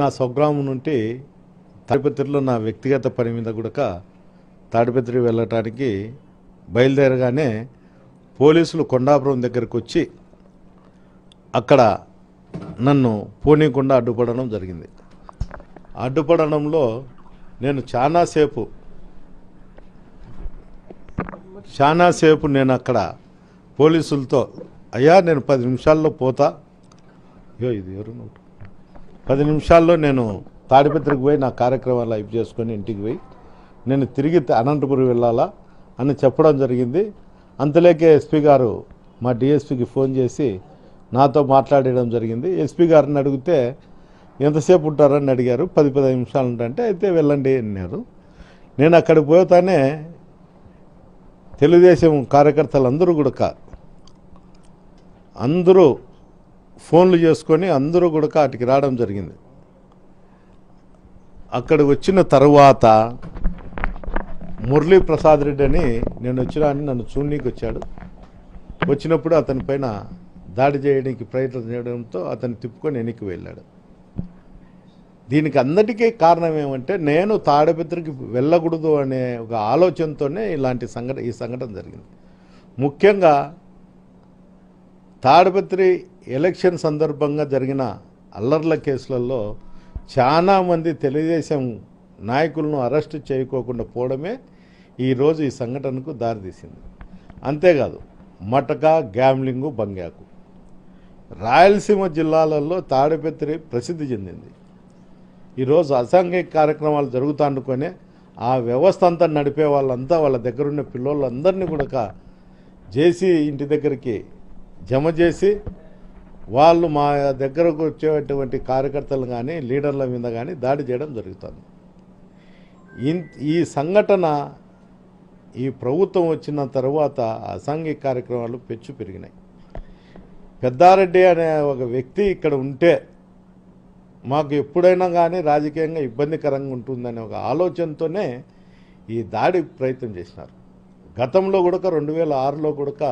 నా స్వగ్రామం నుండి తాడిపత్రిలో నా వ్యక్తిగత పని మీద కూడా తాడిపత్రి వెళ్ళటానికి బయలుదేరగానే పోలీసులు కొండాపురం దగ్గరకు వచ్చి అక్కడ నన్ను పోనీకుండా అడ్డుపడడం జరిగింది. అడ్డుపడడంలో నేను చాలాసేపు నేను అక్కడ పోలీసులతో అయ్యా నేను 10 నిమిషాల్లో పోతా, ఇది ఎవరు 10 నిమిషాల్లో నేను తాడిపత్రికి పోయి నా కార్యక్రమాలు అయిపు చేసుకొని ఇంటికి పోయి నేను తిరిగి అనంతపురం వెళ్ళాలా అని చెప్పడం జరిగింది. అంతలేకే ఎస్పీ గారు మా డిఎస్పీకి ఫోన్ చేసి నాతో మాట్లాడడం జరిగింది. ఎస్పీ గారిని అడిగితే ఎంతసేపు ఉంటారని అడిగారు. 10-15 నిమిషాలు ఉంటే అయితే వెళ్ళండి అన్నారు. నేను అక్కడికి పోతానే తెలుగుదేశం కార్యకర్తలందరూ కూడా అందరూ ఫోన్లు చేసుకొని అందరూ కూడా అటుకి రావడం జరిగింది. అక్కడికి వచ్చిన తర్వాత మురళీ ప్రసాద్ రెడ్డి అని నేను వచ్చినా అని నన్ను చూడనీకి వచ్చాడు. వచ్చినప్పుడు అతని పైన దాడి చేయడానికి ప్రయత్నం చేయడంతో అతను తిప్పుకొని వెనక్కి వెళ్ళాడు. దీనికి అందరికీ కారణం ఏమంటే నేను తాడిపత్రికి వెళ్ళకూడదు అనే ఒక ఆలోచనతోనే ఈ సంఘటన జరిగింది. ముఖ్యంగా తాడిపత్రి ఎలక్షన్ సందర్భంగా జరిగిన అల్లర్ల కేసులలో చాలామంది తెలుగుదేశం నాయకులను అరెస్టు చేయకోకుండా పోవడమే ఈరోజు ఈ సంఘటనకు దారితీసింది. అంతేకాదు మటక, గ్యామ్లింగు, బంగ్యాకు రాయలసీమ జిల్లాలలో తాడిపత్రి ప్రసిద్ధి చెందింది. ఈరోజు అసాంఘిక కార్యక్రమాలు జరుగుతానుకొనే ఆ వ్యవస్థ అంతా నడిపే వాళ్ళంతా వాళ్ళ దగ్గరున్న పిల్లోళ్ళందరినీ కూడా జేసీ ఇంటి దగ్గరికి జమ చేసి వాళ్ళు మా దగ్గరకు వచ్చేటువంటి కార్యకర్తలు కానీ లీడర్ల మీద కానీ దాడి చేయడం జరుగుతుంది. ఈ సంఘటన ఈ ప్రభుత్వం వచ్చిన తర్వాత అసాంఘిక కార్యక్రమాలు పెరిగినాయి. పెద్దారెడ్డి అనే ఒక వ్యక్తి ఇక్కడ ఉంటే మాకు ఎప్పుడైనా కానీ రాజకీయంగా ఇబ్బందికరంగా ఉంటుందనే ఒక ఆలోచనతోనే ఈ దాడి ప్రయత్నం చేసినారు. గతంలో కూడా 2006లో కూడా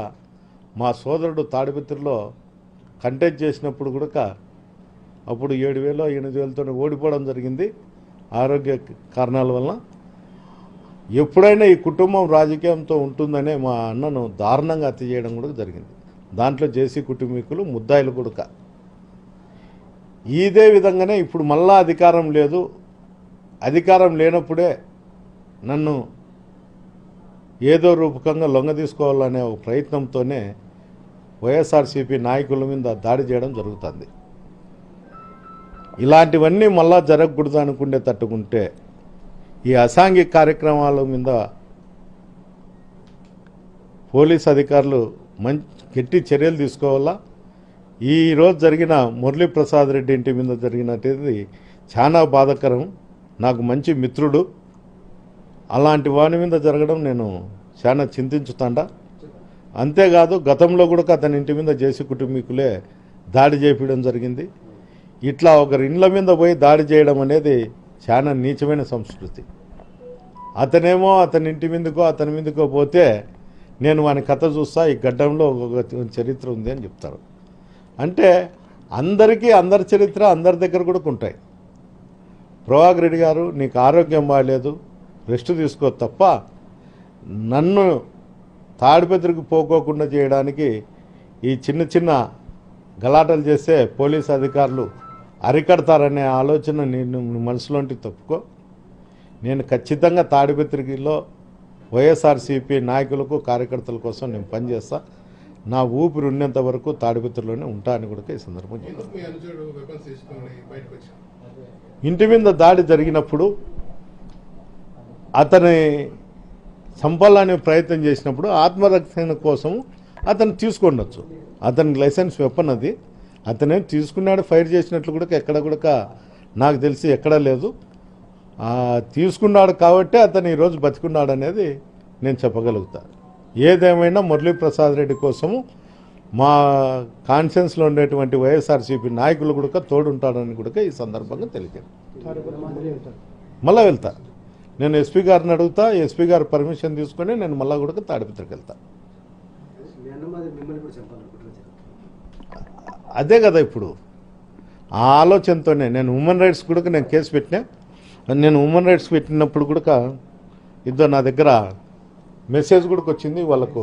మా సోదరుడు తాడిపత్రిలో కంటెస్ట్ చేసినప్పుడు కూడా అప్పుడు 7,000-8,000తో ఓడిపోవడం జరిగింది ఆరోగ్య కారణాల వల్ల. ఎప్పుడైనా ఈ కుటుంబం రాజకీయంతో ఉంటుందనే మా అన్నను దారుణంగా హత్య చేయడం కూడా జరిగింది. దాంట్లో జేసీ కుటుంబీకులు ముద్దాయిలు కూడా. ఇదే విధంగానే ఇప్పుడు మళ్ళా అధికారం లేదు, అధికారం లేనప్పుడే నన్ను ఏదో రూపకంగా లొంగ తీసుకోవాలనే ఒక ప్రయత్నంతోనే వైఎస్ఆర్సీపీ నాయకుల మీద దాడి చేయడం జరుగుతుంది. ఇలాంటివన్నీ మళ్ళా జరగకూడదు అనుకుంటే తట్టుకుంటే ఈ అసాంఘిక కార్యక్రమాల మీద పోలీస్ అధికారులు గట్టి చర్యలు తీసుకోవాలా. ఈరోజు జరిగిన మురళీ ప్రసాద్ రెడ్డి ఇంటి మీద జరిగినది చాలా బాధాకరం. నాకు మంచి మిత్రుడు, అలాంటి వాని మీద జరగడం నేను చాలా చింతించుతాండా. అంతేకాదు గతంలో కూడా అతని ఇంటి మీద జేసీ కుటుంబీకులే దాడి చేయడం జరిగింది. ఇట్లా ఒకరి ఇండ్ల మీద పోయి దాడి చేయడం అనేది చాలా నీచమైన సంస్కృతి. అతనేమో అతని ఇంటి మీదకో పోతే నేను వాని కథ చూస్తా, ఈ గడ్డంలో ఒక చరిత్ర ఉంది అని చెప్తారు. అంటే అందరికీ అందరి చరిత్ర అందరి దగ్గర కూడా ఉంటాయి. ప్రభాకర్ రెడ్డి గారు నీకు ఆరోగ్యం బాగాలేదు, రెస్ట్ తీసుకో తప్ప నన్ను తాడిపత్రికి పోకోకుండా చేయడానికి ఈ చిన్న గలాటలు చేస్తే పోలీస్ అధికారులు అరికడతారనే ఆలోచన నేను మనసులోంటి తప్పుకో. నేను ఖచ్చితంగా తాడిపత్రిలో వైఎస్ఆర్సీపీ నాయకులకు కార్యకర్తల కోసం నేను పనిచేస్తా. నా ఊపిరి ఉన్నంత వరకు తాడిపత్రిలోనే ఉంటా అని కూడా ఈ సందర్భం చెప్పాను. ఇంటి మీద దాడి జరిగినప్పుడు అతని చంపాలనే ప్రయత్నం చేసినప్పుడు ఆత్మరక్షణ కోసం అతను తీసుకుండొచ్చు. అతనికి లైసెన్స్ వెపన్ అది, అతనే తీసుకున్నాడు. ఫైర్ చేసినట్లు కూడా ఎక్కడ కూడా నాకు తెలిసి ఎక్కడా లేదు. తీసుకున్నాడు కాబట్టి అతను ఈరోజు బతికున్నాడు అనేది నేను చెప్పగలుగుతా. ఏదేమైనా మురళీ ప్రసాద్ రెడ్డి కోసము మా కాన్షియన్స్లో ఉండేటువంటి వైఎస్ఆర్సీపీ నాయకులు కూడా తోడుంటాడని కూడా ఈ సందర్భంగా తెలియదు. మళ్ళీ వెళ్తా, నేను ఎస్పీ గారిని అడుగుతా, ఎస్పీ గారు పర్మిషన్ తీసుకొని నేను మళ్ళీ కూడా తాడిపత్రికి వెళ్తా. అదే కదా ఇప్పుడు ఆ ఆలోచనతోనే నేను హ్యూమన్ రైట్స్ కూడా నేను కేసు పెట్టినా. నేను హ్యూమన్ రైట్స్ పెట్టినప్పుడు కూడా ఇద్దరు నా దగ్గర మెసేజ్ కూడా వచ్చింది వాళ్ళకు